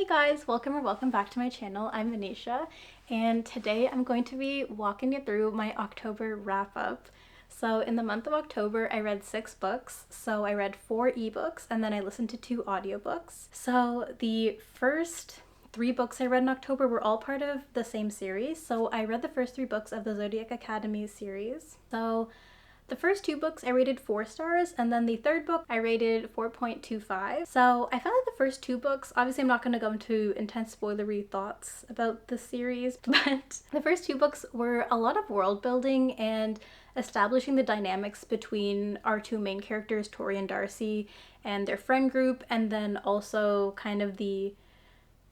Hey guys, welcome back to my channel. I'm Manisha, and today I'm going to be walking you through my October wrap-up. So in the month of October, I read 6 books. So I read 4 ebooks and then I listened to 2 audiobooks. So the first 3 books I read in October were all part of the same series. So I read the first 3 books of the Zodiac Academy series. So the first 2 books I rated 4 stars, and then the third book I rated 4.25. So I found that the first 2 books, obviously I'm not going to go into intense spoilery thoughts about the series, but the first 2 books were a lot of world building and establishing the dynamics between our 2 main characters, Tori and Darcy, and their friend group, and then also kind of the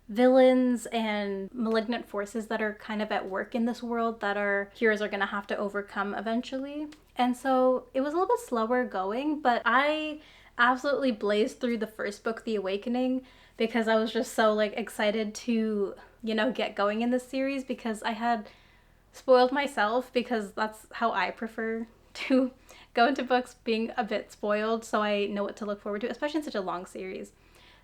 villains and malignant forces that are kind of at work in this world that our heroes are going to have to overcome eventually. And so it was a little bit slower going, but I absolutely blazed through the first book, The Awakening, because I was just so excited to, get going in this series, because I had spoiled myself, because that's how I prefer to go into books, being a bit spoiled, so I know what to look forward to, especially in such a long series.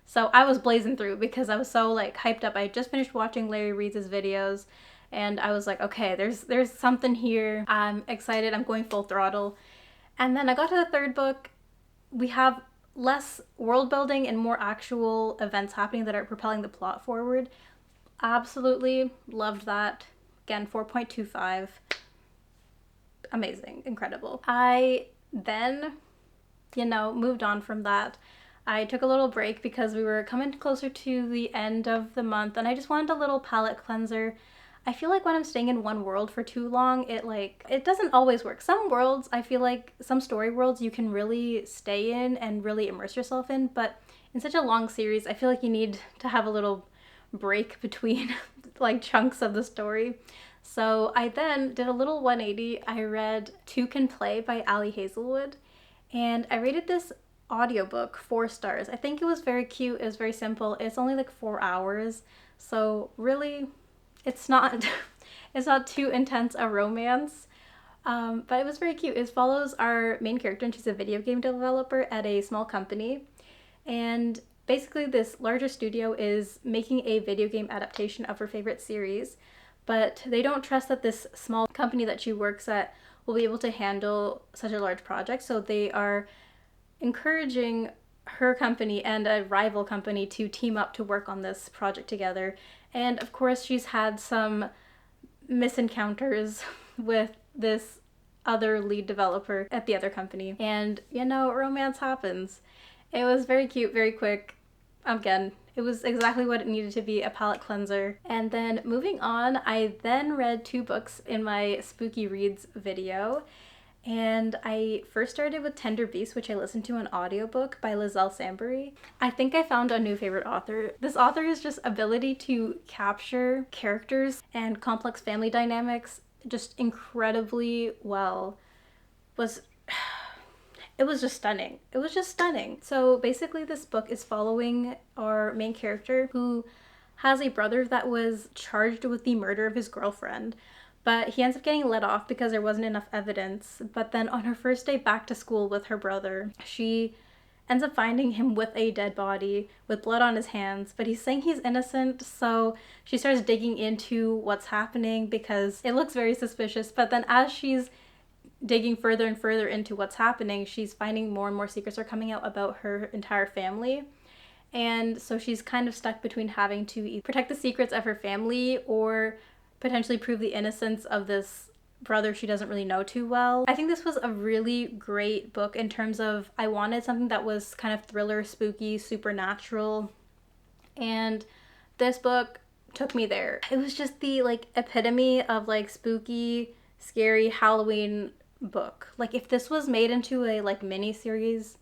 So I was blazing through because I was so hyped up. I just finished watching Larry Reed's videos and I was like, okay, there's something here. I'm excited. I'm going full throttle. And then I got to the third book. We have less world building and more actual events happening that are propelling the plot forward. Absolutely loved that. Again, 4.25. Amazing. Incredible. I then, moved on from that. I took a little break because we were coming closer to the end of the month and I just wanted a little palette cleanser. I feel like when I'm staying in one world for too long, it doesn't always work. Some worlds, I feel like some story worlds you can really stay in and really immerse yourself in, but in such a long series, I feel like you need to have a little break between chunks of the story. So I then did a little 180. I read Two Can Play by Ali Hazelwood, and I rated this audiobook 4 stars. I think it was very cute. It was very simple. It's only 4 hours, so really it's not it's not too intense a romance, but it was very cute. It follows our main character, and she's a video game developer at a small company, and basically this larger studio is making a video game adaptation of her favorite series, but they don't trust that this small company that she works at will be able to handle such a large project, so they are encouraging her company and a rival company to team up to work on this project together. And of course she's had some misencounters with this other lead developer at the other company, and romance happens. It was very cute, very quick. Again, it was exactly what it needed to be, a palette cleanser. And then moving on, I then read 2 books in my Spooky Reads video. And I first started with Tender Beast, which I listened to an audiobook by Liselle Sambury. I think I found a new favorite author. This author's just ability to capture characters and complex family dynamics just incredibly well it was just stunning. It was just stunning. So basically this book is following our main character, who has a brother that was charged with the murder of his girlfriend. But he ends up getting let off because there wasn't enough evidence. But then on her first day back to school with her brother, she ends up finding him with a dead body with blood on his hands, but he's saying he's innocent, so she starts digging into what's happening because it looks very suspicious. But then as she's digging further and further into what's happening, she's finding more and more secrets are coming out about her entire family. And so she's kind of stuck between having to protect the secrets of her family or potentially prove the innocence of this brother she doesn't really know too well. I think this was a really great book in terms of I wanted something that was kind of thriller, spooky, supernatural, and this book took me there. It was just the epitome of spooky, scary Halloween book. If this was made into a mini series,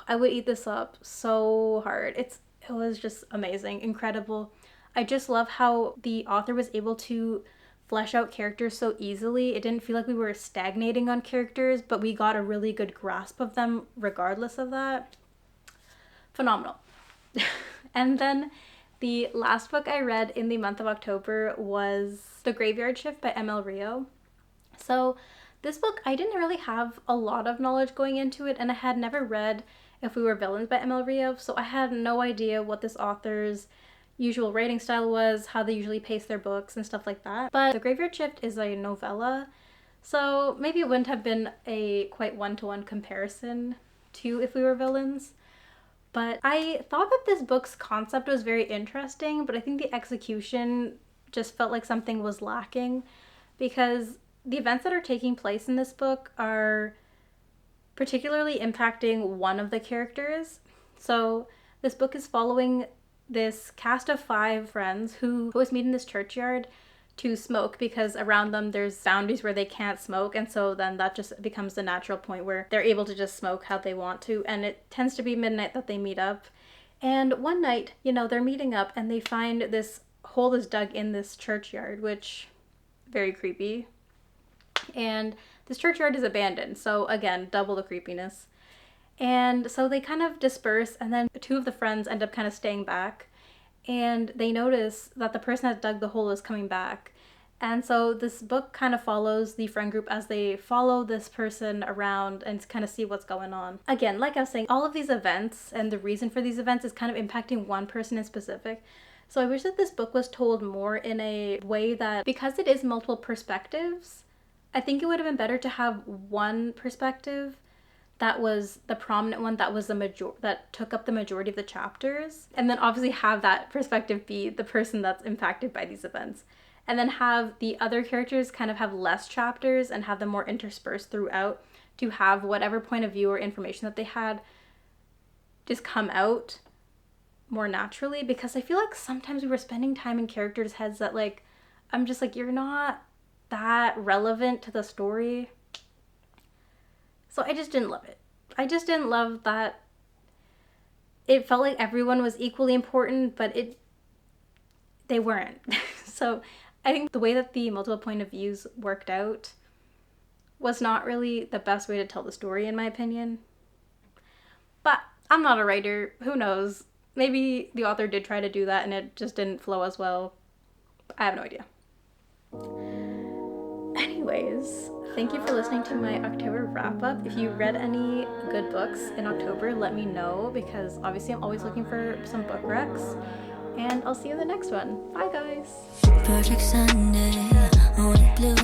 I would eat this up so hard. It was just amazing, incredible. I just love how the author was able to flesh out characters so easily. It didn't feel like we were stagnating on characters, but we got a really good grasp of them regardless of that. Phenomenal. And then the last book I read in the month of October was The Graveyard Shift by M.L. Rio. So this book, I didn't really have a lot of knowledge going into it, and I had never read If We Were Villains by M.L. Rio, so I had no idea what this author's usual writing style was, how they usually pace their books and stuff like that. But The Graveyard Shift is a novella, so maybe it wouldn't have been a quite one-to-one comparison to If We Were Villains. But I thought that this book's concept was very interesting, but I think the execution just felt like something was lacking, because the events that are taking place in this book are particularly impacting one of the characters. So this book is following this cast of 5 friends who always meet in this churchyard to smoke, because around them there's boundaries where they can't smoke, and so then that just becomes the natural point where they're able to just smoke how they want to, and it tends to be midnight that they meet up. And one night, they're meeting up and they find this hole is dug in this churchyard, which very creepy. And this churchyard is abandoned, so again, double the creepiness. And so they kind of disperse, and then 2 of the friends end up kind of staying back, and they notice that the person that dug the hole is coming back. And so this book kind of follows the friend group as they follow this person around and kind of see what's going on. Again, like I was saying, all of these events and the reason for these events is kind of impacting one person in specific. So I wish that this book was told more in a way that, because it is multiple perspectives, I think it would have been better to have one perspective that was the prominent one, that was that took up the majority of the chapters, and then obviously have that perspective be the person that's impacted by these events, and then have the other characters kind of have less chapters and have them more interspersed throughout, to have whatever point of view or information that they had just come out more naturally. Because I feel like sometimes we were spending time in characters' heads that, like, I'm just like, you're not that relevant to the story. So I just didn't love it. I just didn't love that it felt like everyone was equally important, but they weren't. So I think the way that the multiple point of views worked out was not really the best way to tell the story, in my opinion. But I'm not a writer. Who knows? Maybe the author did try to do that and it just didn't flow as well. I have no idea. Anyways, thank you for listening to my October wrap-up. If you read any good books in October, let me know, because obviously I'm always looking for some book recs. And I'll see you in the next one. Bye, guys! Project Sunday, on the blue